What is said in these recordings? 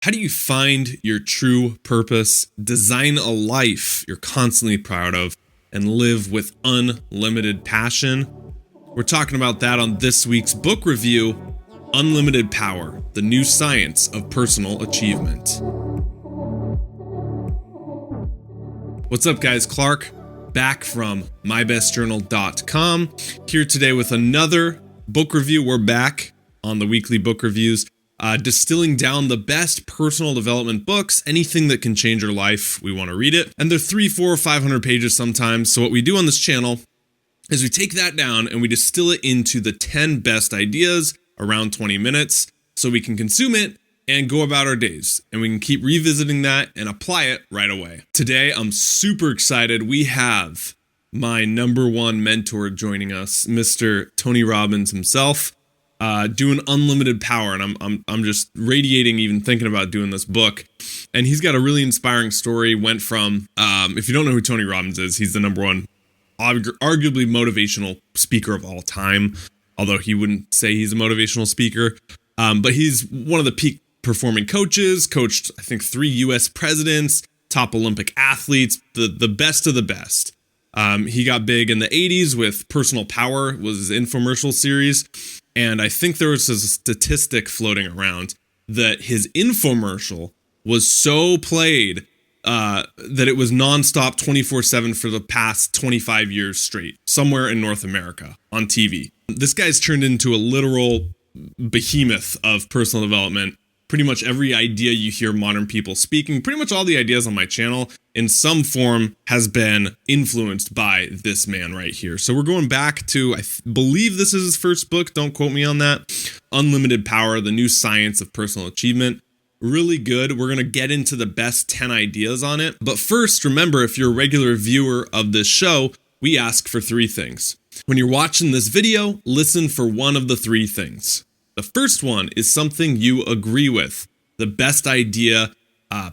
How do you find your true purpose, design a life you're constantly proud of, and live with unlimited passion? We're talking about that on this week's book review, Unlimited Power, The New Science of Personal Achievement. What's up, guys? Clark, back from mybestjournal.com, here today with another book review. We're back on the weekly book reviews. Distilling down the best personal development books, anything that can change your life, we want to read it. And they're 300, 400, 500 pages sometimes. So what we do on this channel is we take that down and we distill it into the 10 best ideas around 20 minutes so we can consume it and go about our days. And we can keep revisiting that and apply it right away. Today, I'm super excited. We have my number one mentor joining us, Mr. Tony Robbins himself. Doing Unlimited Power, and I'm just radiating even thinking about doing this book. And he's got a really inspiring story. Went from, if you don't know who Tony Robbins is, he's the number one, arguably motivational speaker of all time, although he wouldn't say he's a motivational speaker. But he's one of the peak performing coaches, coached, I think, 3 U.S. presidents, top Olympic athletes, the best of the best. He got big in the 80s with Personal Power, was his infomercial series. And I think there was a statistic floating around that his infomercial was so played that it was nonstop 24/7 for the past 25 years straight, somewhere in North America on TV. This guy's turned into a literal behemoth of personal development. Pretty much every idea you hear modern people speaking, pretty much all the ideas on my channel in some form has been influenced by this man right here. So we're going back to, I believe this is his first book, don't quote me on that, Unlimited Power, The New Science of Personal Achievement. Really good. We're going to get into the best 10 ideas on it. But first, remember, if you're a regular viewer of this show, we ask for 3 things. When you're watching this video, listen for one of the 3 things. The first one is something you agree with. The best idea,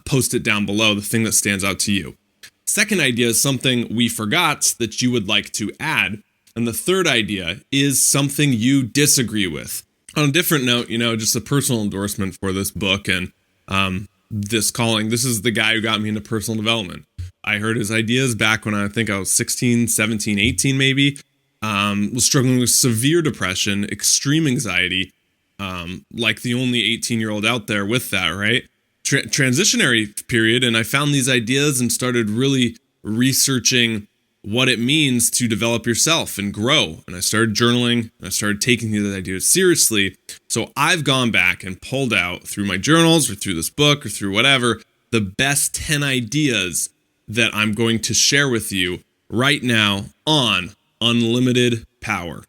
post it down below, the thing that stands out to you. Second idea is something we forgot that you would like to add. And the third idea is something you disagree with. On a different note, just a personal endorsement for this book and this calling. This is the guy who got me into personal development. I heard his ideas back when I think I was 16, 17, 18 maybe. Was struggling with severe depression, extreme anxiety. Like the only 18-year-old out there with that, right? Transitionary period, and I found these ideas and started really researching what it means to develop yourself and grow. And I started journaling, and I started taking these ideas seriously. So I've gone back and pulled out through my journals or through this book or through whatever, the best 10 ideas that I'm going to share with you right now on Unlimited Power.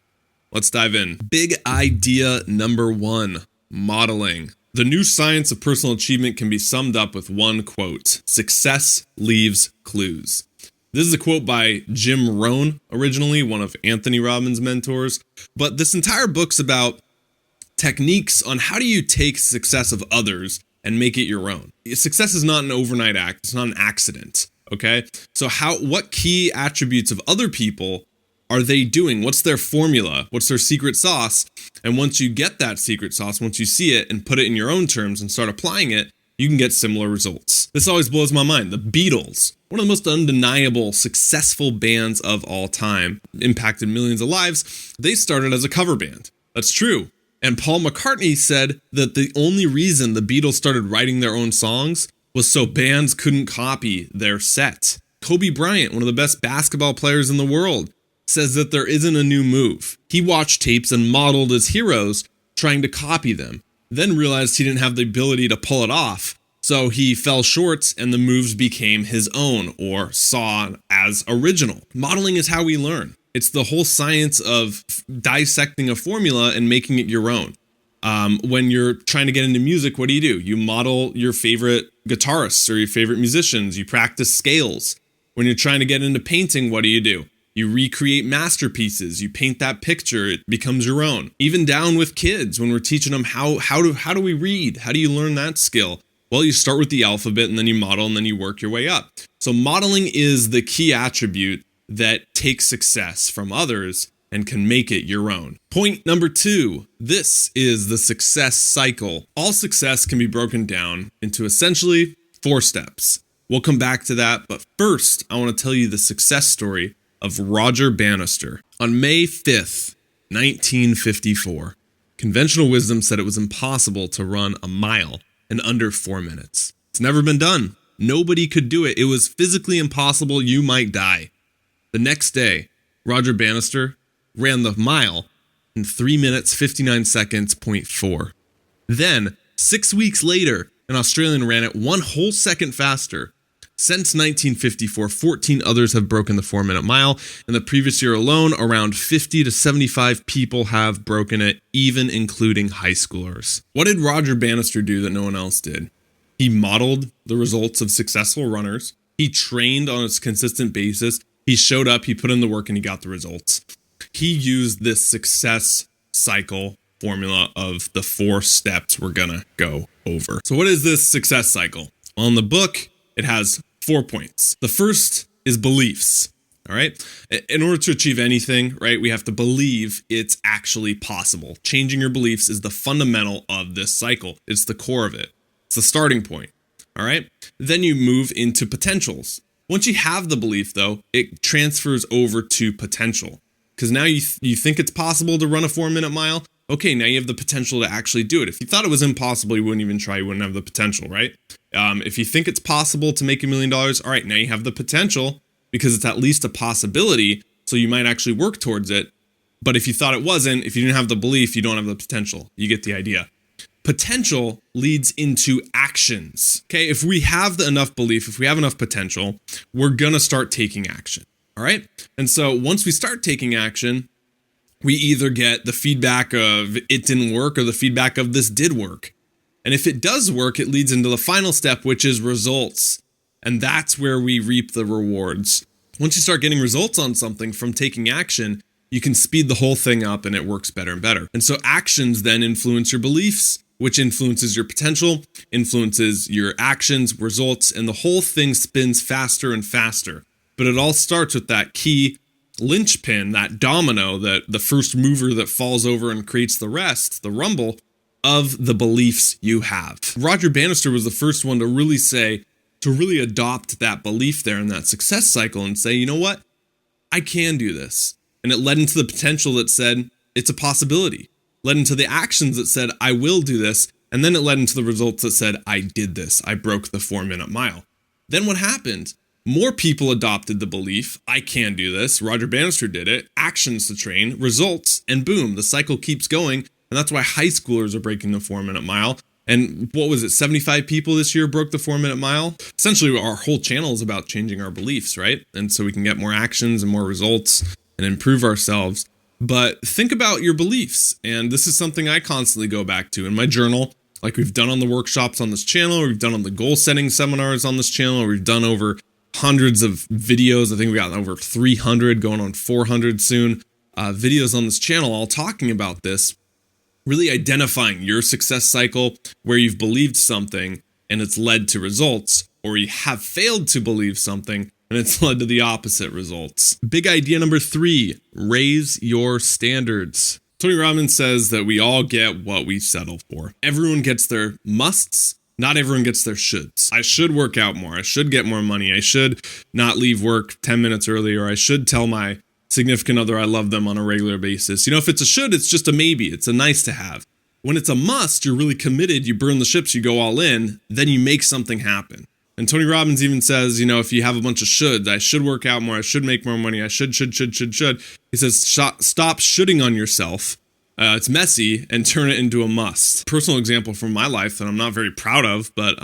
Let's dive in. Big idea number 1, modeling. The new science of personal achievement can be summed up with one quote: success leaves clues. This is a quote by Jim Rohn, originally one of Anthony Robbins' mentors. But this entire book's about techniques on how do you take success of others and make it your own. Success is not an overnight act. It's not an accident. Okay? So what key attributes of other people are they doing? What's their formula? What's their secret sauce? And once you get that secret sauce, once you see it and put it in your own terms and start applying it, you can get similar results. This always blows my mind. The Beatles, one of the most undeniable, successful bands of all time, impacted millions of lives. They started as a cover band. That's true. And Paul McCartney said that the only reason the Beatles started writing their own songs was so bands couldn't copy their set. Kobe Bryant, one of the best basketball players in the world, says that there isn't a new move. He watched tapes and modeled his heroes, trying to copy them, then realized he didn't have the ability to pull it off. So he fell short and the moves became his own or saw as original. Modeling is how we learn. It's the whole science of dissecting a formula and making it your own. When you're trying to get into music, what do? You model your favorite guitarists or your favorite musicians. You practice scales. When you're trying to get into painting, what do? You recreate masterpieces. You paint that picture. It becomes your own. Even down with kids, when we're teaching them how do we read? How do you learn that skill? Well, you start with the alphabet and then you model and then you work your way up. So modeling is the key attribute that takes success from others and can make it your own. Point number 2, this is the success cycle. All success can be broken down into essentially 4 steps. We'll come back to that, but first, I want to tell you the success story of Roger Bannister. On May 5th, 1954, conventional wisdom said it was impossible to run a mile in under 4 minutes. It's never been done. Nobody could do it. It was physically impossible. You might die. The next day, Roger Bannister ran the mile in 3 minutes, 59 seconds, 0.4. Then, 6 weeks later, an Australian ran it 1 whole second faster. Since 1954, 14 others have broken the 4-minute mile. In the previous year alone, around 50 to 75 people have broken it, even including high schoolers. What did Roger Bannister do that no one else did? He modeled the results of successful runners. He trained on a consistent basis. He showed up, he put in the work, and he got the results. He used this success cycle formula of the 4 steps we're gonna go over. So what is this success cycle? Well, in the book, it has 4 points. The first is beliefs, all right? In order to achieve anything, right, we have to believe it's actually possible. Changing your beliefs is the fundamental of this cycle. It's the core of it. It's the starting point, all right? Then you move into potentials. Once you have the belief, though, it transfers over to potential. Because now you think it's possible to run a 4-minute mile. Okay, now you have the potential to actually do it. If you thought it was impossible, you wouldn't even try. You wouldn't have the potential, right? If you think it's possible to make $1 million, all right, now you have the potential because it's at least a possibility. So you might actually work towards it. But if you thought it wasn't, if you didn't have the belief, you don't have the potential. You get the idea. Potential leads into actions. Okay, if we have enough belief, if we have enough potential, we're going to start taking action. All right. And so once we start taking action, we either get the feedback of it didn't work or the feedback of this did work. And if it does work, it leads into the final step, which is results. And that's where we reap the rewards. Once you start getting results on something from taking action, you can speed the whole thing up and it works better and better. And so actions then influence your beliefs, which influences your potential, influences your actions, results, and the whole thing spins faster and faster. But it all starts with that key linchpin, that domino, that the first mover that falls over and creates the rest, the rumble of the beliefs you have. Roger Bannister was the first one to really adopt that belief there in that success cycle and say, you know what? I can do this. And it led into the potential that said, it's a possibility. Led into the actions that said, I will do this. And then it led into the results that said, I did this. I broke the 4-minute mile. Then what happened? More people adopted the belief, I can do this. Roger Bannister did it. Actions to train, results, and boom, the cycle keeps going. And that's why high schoolers are breaking the 4-minute mile. And what was it, 75 people this year broke the 4-minute mile? Essentially, our whole channel is about changing our beliefs, right? And so we can get more actions and more results and improve ourselves. But think about your beliefs. And this is something I constantly go back to in my journal, like we've done on the workshops on this channel, or we've done on the goal setting seminars on this channel, or we've done over hundreds of videos. I think we got over 300, going on 400 soon, videos on this channel all talking about this, really identifying your success cycle where you've believed something and it's led to results, or you have failed to believe something and it's led to the opposite results. Big idea number 3, raise your standards. Tony Robbins says that we all get what we settle for. Everyone gets their musts. Not everyone gets their shoulds. I should work out more. I should get more money. I should not leave work 10 minutes early, or I should tell my significant other I love them on a regular basis. You know, if it's a should, it's just a maybe. It's a nice to have. When it's a must, you're really committed. You burn the ships, you go all in, then you make something happen. And Tony Robbins even says, you know, if you have a bunch of shoulds, I should work out more. I should make more money. I should. He says, stop shoulding on yourself. It's messy, and turn it into a must. Personal example from my life that I'm not very proud of, but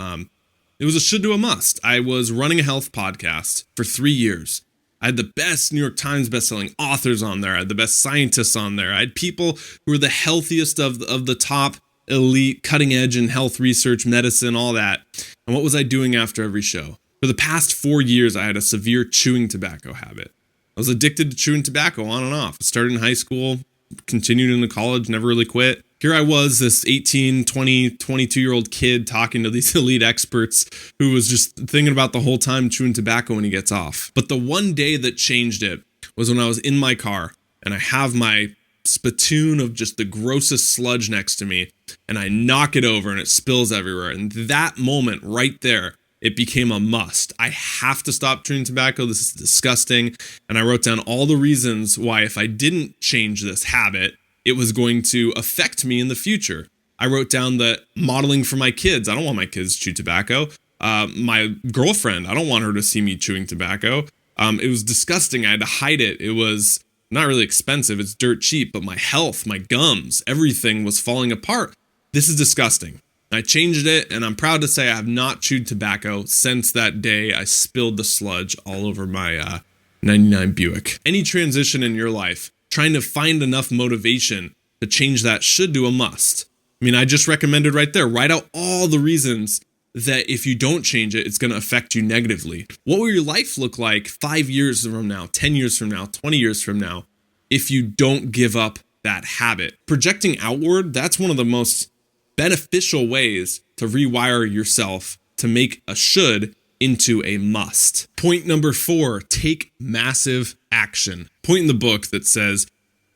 it was a should to a must. I was running a health podcast for 3 years. I had the best New York Times bestselling authors on there. I had the best scientists on there. I had people who were the healthiest of the top elite, cutting edge in health research, medicine, all that. And what was I doing after every show? For the past 4 years, I had a severe chewing tobacco habit. I was addicted to chewing tobacco on and off. It started in high school, continued into college, never really quit. Here I was, this 18, 20, 22-year-old kid talking to these elite experts who was just thinking about the whole time chewing tobacco when he gets off. But the one day that changed it was when I was in my car and I have my spittoon of just the grossest sludge next to me, and I knock it over and it spills everywhere. And that moment right there, it became a must. I have to stop chewing tobacco. This is disgusting. And I wrote down all the reasons why if I didn't change this habit, it was going to affect me in the future. I wrote down that modeling for my kids. I don't want my kids to chew tobacco. My girlfriend, I don't want her to see me chewing tobacco. It was disgusting. I had to hide it. It was not really expensive. It's dirt cheap, but my health, my gums, everything was falling apart. This is disgusting. I changed it, and I'm proud to say I have not chewed tobacco since that day I spilled the sludge all over my 99 Buick. Any transition in your life, trying to find enough motivation to change that should do a must. I mean, I just recommended right there, write out all the reasons that if you don't change it, it's going to affect you negatively. What will your life look like 5 years from now, 10 years from now, 20 years from now, if you don't give up that habit? Projecting outward, that's one of the most beneficial ways to rewire yourself to make a should into a must. Point number 4, take massive action. Point in the book that says,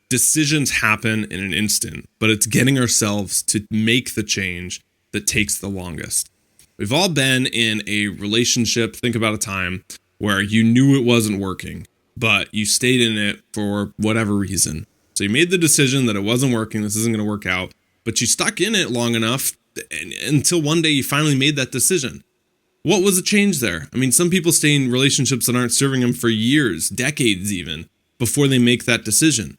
decisions happen in an instant, but it's getting ourselves to make the change that takes the longest. We've all been in a relationship. Think about a time where you knew it wasn't working, but you stayed in it for whatever reason. So you made the decision that it wasn't working, this isn't going to work out, but you stuck in it long enough until one day you finally made that decision. What was the change there? I mean, some people stay in relationships that aren't serving them for years, decades even, before they make that decision.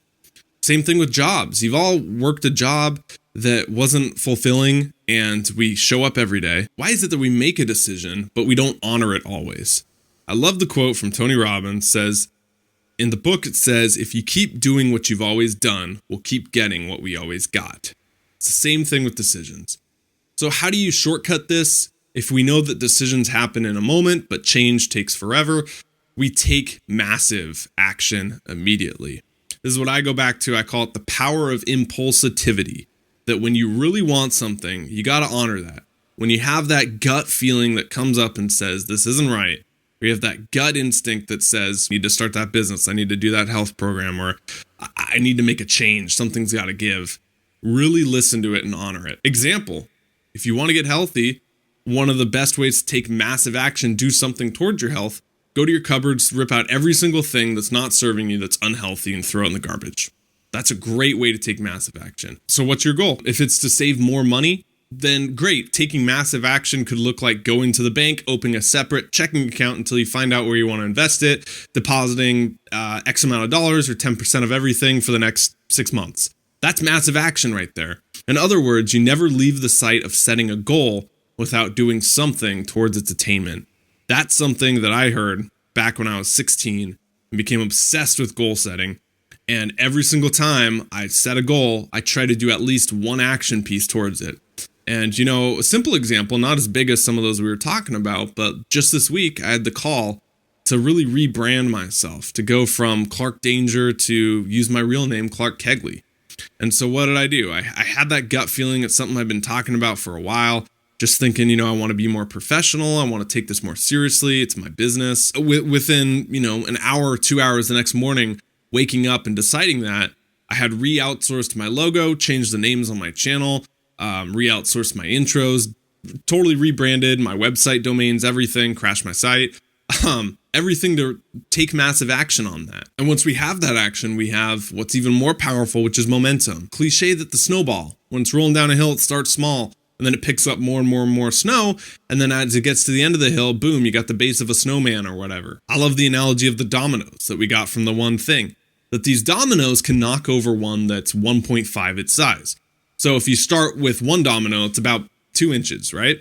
Same thing with jobs. You've all worked a job that wasn't fulfilling and we show up every day. Why is it that we make a decision, but we don't honor it always? I love the quote from Tony Robbins. Says, in the book, it says, if you keep doing what you've always done, we'll keep getting what we always got. It's the same thing with decisions. So how do you shortcut this? If we know that decisions happen in a moment, but change takes forever, we take massive action immediately. This is what I go back to. I call it the power of impulsivity. That when you really want something, you got to honor that. When you have that gut feeling that comes up and says, this isn't right, or you have that gut instinct that says, I need to start that business, I need to do that health program, or I need to make a change, something's got to give. Really listen to it and honor it. Example, if you want to get healthy, one of the best ways to take massive action, do something towards your health, go to your cupboards, rip out every single thing that's not serving you, that's unhealthy, and throw it in the garbage. That's a great way to take massive action. So what's your goal? If it's to save more money, then great. Taking massive action could look like going to the bank, opening a separate checking account until you find out where you want to invest it, depositing X amount of dollars or 10% of everything for the next 6 months. That's massive action right there. In other words, you never leave the sight of setting a goal without doing something towards its attainment. That's something that I heard back when I was 16 and became obsessed with goal setting. And every single time I set a goal, I try to do at least one action piece towards it. And, you know, a simple example, not as big as some of those we were talking about, but just this week, I had the call to really rebrand myself, to go from Clark Danger to use my real name, Clark Kegley. And so what did I do? I had that gut feeling. It's something I've been talking about for a while. Just thinking, you know, I want to be more professional. I want to take this more seriously. It's my business. Within, you know, an hour or 2 hours the next morning, waking up and deciding that, I had re-outsourced my logo, changed the names on my channel, re-outsourced my intros, totally rebranded my website domains, everything, crashed my site, everything to take massive action on that. And once we have that action, we have what's even more powerful, which is momentum. Cliche that the snowball, when it's rolling down a hill, it starts small, and then it picks up more and more and more snow, and then as it gets to the end of the hill, boom, you got the base of a snowman or whatever. I love the analogy of the dominoes that we got from the one thing, that these dominoes can knock over one that's 1.5 its size. So if you start with one domino, it's about 2 inches, right?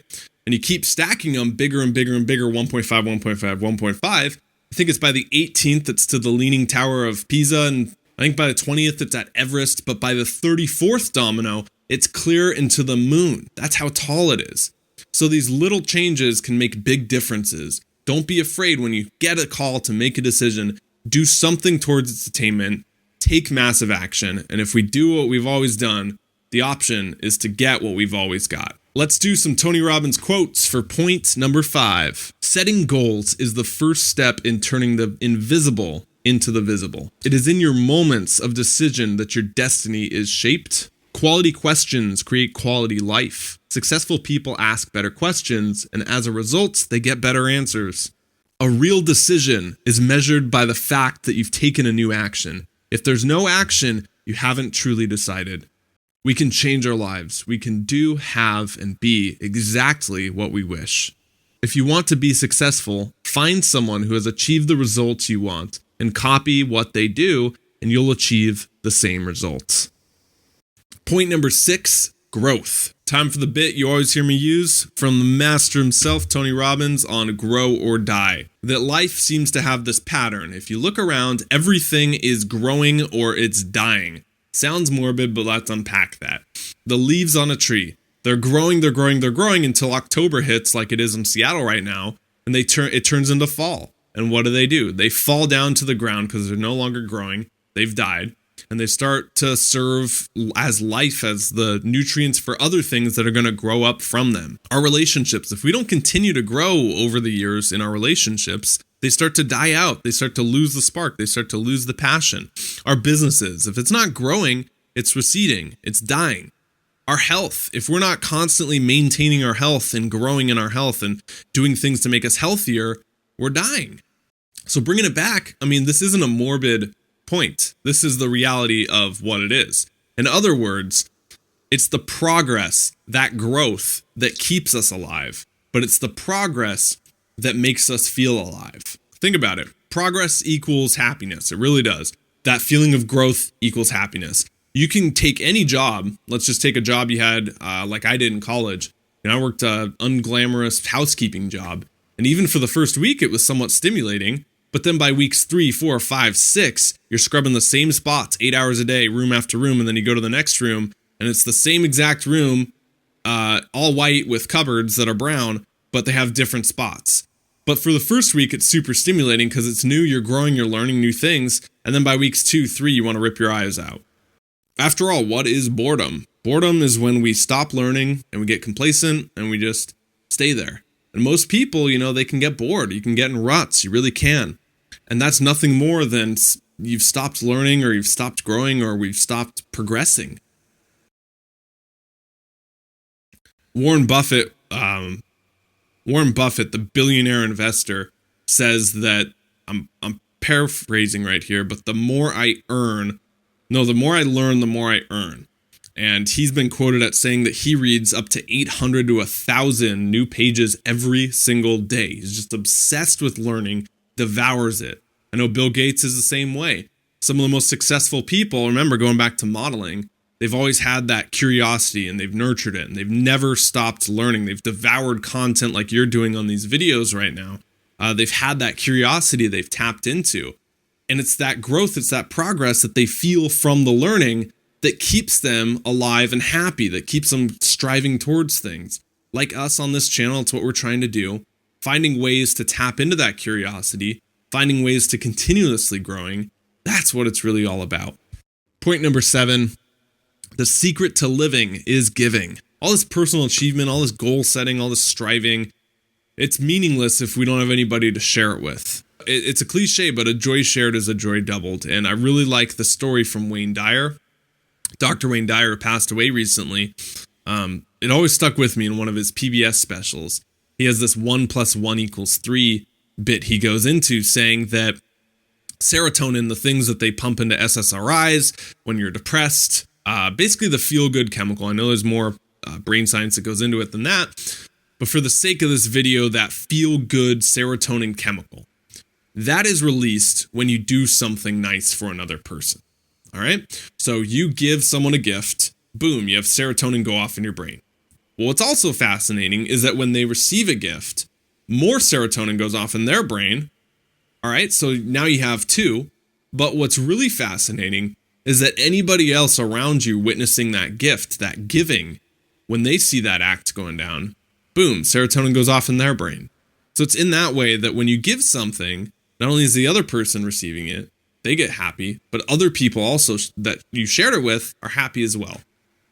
And you keep stacking them bigger and bigger and bigger, 1.5, 1.5, 1.5. I think it's by the 18th, it's to the Leaning Tower of Pisa, and I think by the 20th, it's at Everest, but by the 34th domino, it's clear into the moon. That's how tall it is. So these little changes can make big differences. Don't be afraid when you get a call to make a decision. Do something towards its attainment. Take massive action. And if we do what we've always done, the option is to get what we've always got. Let's do some Tony Robbins quotes for point number 5. Setting goals is the first step in turning the invisible into the visible. It is in your moments of decision that your destiny is shaped. Quality questions create quality life. Successful people ask better questions, and as a result, they get better answers. A real decision is measured by the fact that you've taken a new action. If there's no action, you haven't truly decided. We can change our lives. We can do, have, and be exactly what we wish. If you want to be successful, find someone who has achieved the results you want and copy what they do, and you'll achieve the same results. Point number 6, growth. Time for the bit you always hear me use from the master himself, Tony Robbins, on Grow or Die. That life seems to have this pattern. If you look around, everything is growing or it's dying. Sounds morbid, but let's unpack that. The leaves on a tree. They're growing until October hits, like it is in Seattle right now, and it turns into fall. And what do? They fall down to the ground because they're no longer growing. They've died. And they start to serve as life, as the nutrients for other things that are going to grow up from them. Our relationships, if we don't continue to grow over the years in our relationships, they start to die out. They start to lose the spark. They start to lose the passion. Our businesses, if it's not growing, it's receding. It's dying. Our health, if we're not constantly maintaining our health and growing in our health and doing things to make us healthier, we're dying. So bringing it back, this isn't a morbid point. This is the reality of what it is. In other words, it's the progress, that growth that keeps us alive, but it's the progress that makes us feel alive. Think about it. Progress equals happiness. It really does. That feeling of growth equals happiness. You can take any job. Let's just take a job you had, like I did in college. I worked an unglamorous housekeeping job. And even for the first week, it was somewhat stimulating. But then by weeks 3, 4, 5, 6, you're scrubbing the same spots 8 hours a day, room after room. And then you go to the next room and it's the same exact room, all white with cupboards that are brown, but they have different spots. But for the first week, it's super stimulating because it's new, you're growing, you're learning new things. And then by weeks 2, 3, you want to rip your eyes out. After all, what is boredom? Boredom is when we stop learning and we get complacent and we just stay there. And most people, they can get bored. You can get in ruts. You really can. And that's nothing more than you've stopped learning or you've stopped growing or we've stopped progressing. Warren Buffett, the billionaire investor, says that, I'm paraphrasing right here, but the more I learn, the more I earn. And he's been quoted at saying that he reads up to 800 to 1,000 new pages every single day. He's just obsessed with learning, devours it. I know Bill Gates is the same way. Some of the most successful people, remember going back to modeling, they've always had that curiosity and they've nurtured it and they've never stopped learning. They've devoured content like you're doing on these videos right now. They've had that curiosity they've tapped into. And it's that growth, it's that progress that they feel from the learning that keeps them alive and happy, that keeps them striving towards things. Like us on this channel, it's what we're trying to do. Finding ways to tap into that curiosity, finding ways to continuously growing. That's what it's really all about. Point number 7, the secret to living is giving. All this personal achievement, all this goal setting, all this striving, it's meaningless if we don't have anybody to share it with. It's a cliche, but a joy shared is a joy doubled. And I really like the story from Wayne Dyer. Dr. Wayne Dyer passed away recently. It always stuck with me in one of his PBS specials. He has this 1 + 1 = 3 bit he goes into, saying that serotonin, the things that they pump into SSRIs when you're depressed, basically the feel-good chemical. I know there's more brain science that goes into it than that, but for the sake of this video, that feel-good serotonin chemical, that is released when you do something nice for another person. All right. So you give someone a gift, boom, you have serotonin go off in your brain. Well, what's also fascinating is that when they receive a gift, more serotonin goes off in their brain. All right. So now you have 2. But what's really fascinating is that anybody else around you witnessing that gift, that giving, when they see that act going down, boom, serotonin goes off in their brain. So it's in that way that when you give something, not only is the other person receiving it, they get happy, but other people also that you shared it with are happy as well.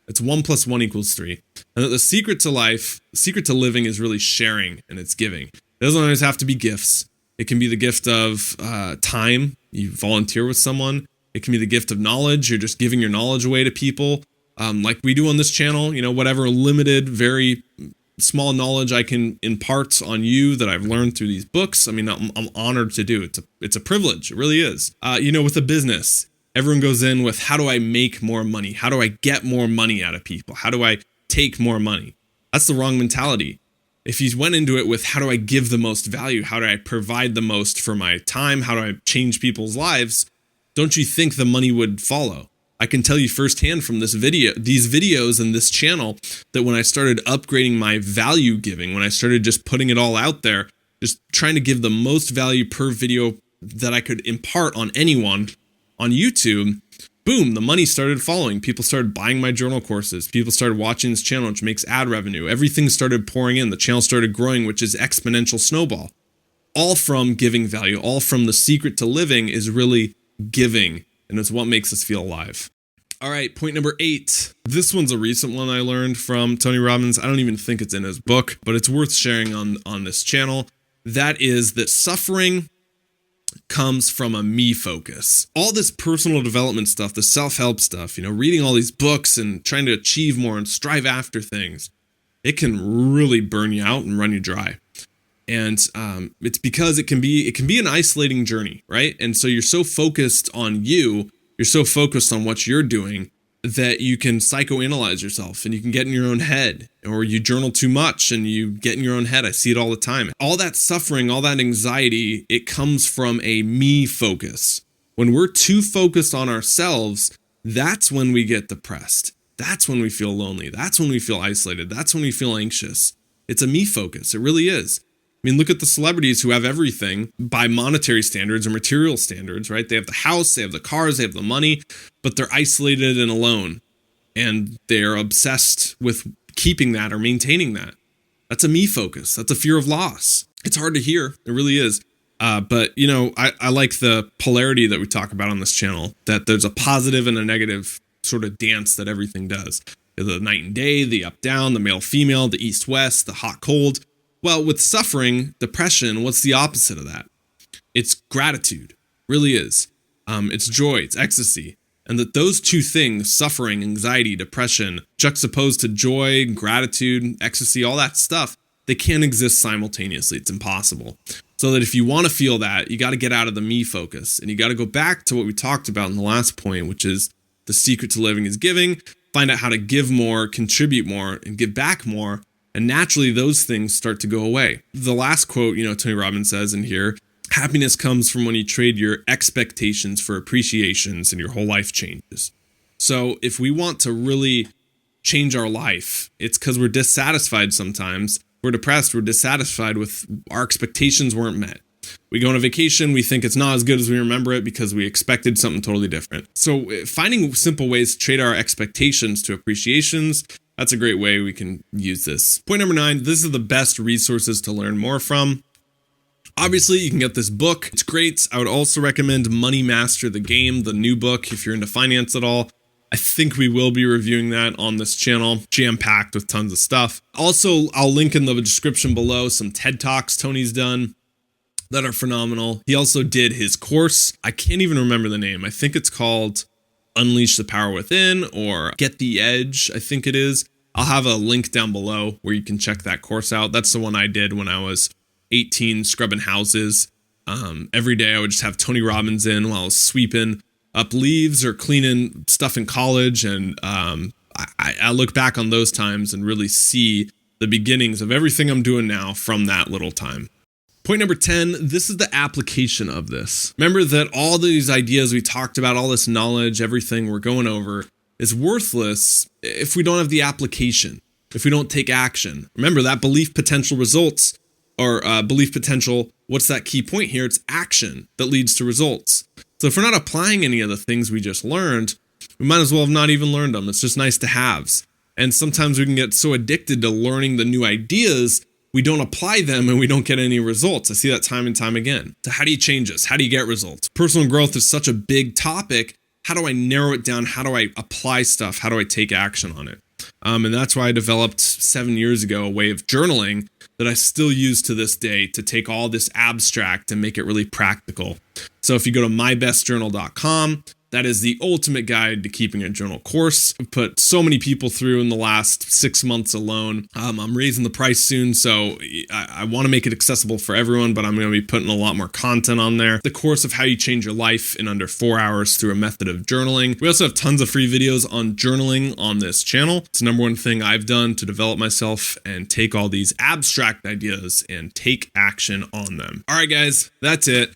It's 1 + 1 = 3. And that the secret to life, the secret to living is really sharing and it's giving. It doesn't always have to be gifts. It can be the gift of time. You volunteer with someone. It can be the gift of knowledge. You're just giving your knowledge away to people, like we do on this channel. Whatever limited, very small knowledge I can impart on you that I've learned through these books. I mean, I'm honored to do it. It's a privilege. It really is. With a business, everyone goes in with, how do I make more money? How do I get more money out of people? How do I take more money? That's the wrong mentality. If you went into it with, how do I give the most value? How do I provide the most for my time? How do I change people's lives? Don't you think the money would follow? I can tell you firsthand from these videos and this channel, that when I started upgrading my value giving, when I started just putting it all out there, just trying to give the most value per video that I could impart on anyone on YouTube, boom, the money started following. People started buying my journal courses. People started watching this channel, which makes ad revenue. Everything started pouring in. The channel started growing, which is exponential snowball. All from giving value, all from the secret to living is really giving. And it's what makes us feel alive. All right, point number 8. This one's a recent one I learned from Tony Robbins. I don't even think it's in his book, but it's worth sharing on this channel. That is that suffering comes from a me focus. All this personal development stuff, the self-help stuff, reading all these books and trying to achieve more and strive after things, it can really burn you out and run you dry. And it's because it can be an isolating journey, right? And so you're so focused on you're so focused on what you're doing that you can psychoanalyze yourself and you can get in your own head, or you journal too much and you get in your own head. I see it all the time. All that suffering, all that anxiety, it comes from a me focus. When we're too focused on ourselves, that's when we get depressed. That's when we feel lonely. That's when we feel isolated. That's when we feel anxious. It's a me focus. It really is. I mean, look at the celebrities who have everything by monetary standards or material standards, right? They have the house, they have the cars, they have the money, but they're isolated and alone. And they're obsessed with keeping that or maintaining that. That's a me focus. That's a fear of loss. It's hard to hear. It really is. But I like the polarity that we talk about on this channel, that there's a positive and a negative sort of dance that everything does. The night and day, the up down, the male female, the east west, the hot cold. Well, with suffering, depression, what's the opposite of that? It's gratitude, really is. It's joy, it's ecstasy. And that those two things, suffering, anxiety, depression, juxtaposed to joy, gratitude, ecstasy, all that stuff, they can't exist simultaneously. It's impossible. So that if you want to feel that, you got to get out of the me focus. And you got to go back to what we talked about in the last point, which is the secret to living is giving. Find out how to give more, contribute more, and give back more. And naturally, those things start to go away. The last quote, Tony Robbins says in here, happiness comes from when you trade your expectations for appreciations and your whole life changes. So if we want to really change our life, it's because we're dissatisfied sometimes. We're depressed, we're dissatisfied with our expectations weren't met. We go on a vacation, we think it's not as good as we remember it because we expected something totally different. So finding simple ways to trade our expectations to appreciations, that's a great way we can use this. Point number 9, this is the best resources to learn more from. Obviously, you can get this book. It's great. I would also recommend Money Master the Game, the new book, if you're into finance at all. I think we will be reviewing that on this channel, jam-packed with tons of stuff. Also, I'll link in the description below some TED Talks Tony's done that are phenomenal. He also did his course. I can't even remember the name. I think it's called Unleash the Power Within or Get the Edge, I think it is. I'll have a link down below where you can check that course out. That's the one I did when I was 18, scrubbing houses. Every day I would just have Tony Robbins in while I was sweeping up leaves or cleaning stuff in college. And I look back on those times and really see the beginnings of everything I'm doing now from that little time. Point number 10, this is the application of this. Remember that all these ideas we talked about, all this knowledge, everything we're going over is worthless if we don't have the application, if we don't take action. Remember that belief potential results or belief potential. What's that key point here? It's action that leads to results. So if we're not applying any of the things we just learned, we might as well have not even learned them. It's just nice to haves. And sometimes we can get so addicted to learning the new ideas, we don't apply them and we don't get any results. I see that time and time again. So how do you change this? How do you get results? Personal growth is such a big topic. How do I narrow it down? How do I apply stuff? How do I take action on it? And that's why I developed 7 years ago a way of journaling that I still use to this day to take all this abstract and make it really practical. So if you go to mybestjournal.com, that is the ultimate guide to keeping a journal course. I've put so many people through in the last 6 months alone. I'm raising the price soon, so I want to make it accessible for everyone, but I'm going to be putting a lot more content on there. The course of how you change your life in under 4 hours through a method of journaling. We also have tons of free videos on journaling on this channel. It's the number one thing I've done to develop myself and take all these abstract ideas and take action on them. All right, guys, that's it.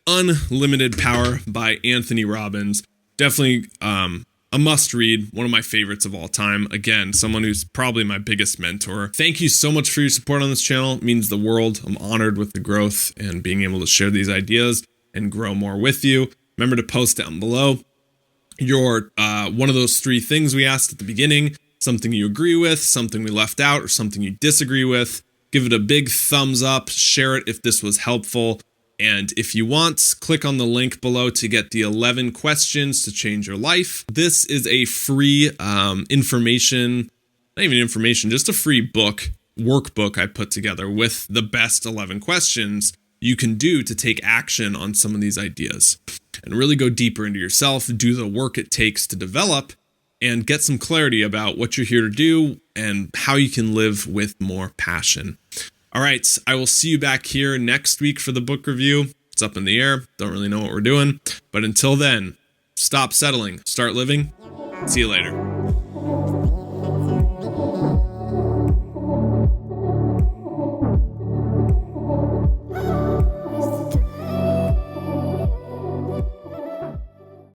Unlimited Power by Anthony Robbins. Definitely a must read, one of my favorites of all time. Again, someone who's probably my biggest mentor. Thank you so much for your support on this channel. It means the world. I'm honored with the growth and being able to share these ideas and grow more with you. Remember to post down below your one of those 3 things we asked at the beginning, something you agree with, something we left out, or something you disagree with. Give it a big thumbs up, share it if this was helpful. And if you want, click on the link below to get the 11 questions to change your life. This is a free information, not even information, just a free workbook I put together with the best 11 questions you can do to take action on some of these ideas and really go deeper into yourself, do the work it takes to develop, and get some clarity about what you're here to do and how you can live with more passion. All right, I will see you back here next week for the book review. It's up in the air. Don't really know what we're doing. But until then, stop settling, start living. See you later.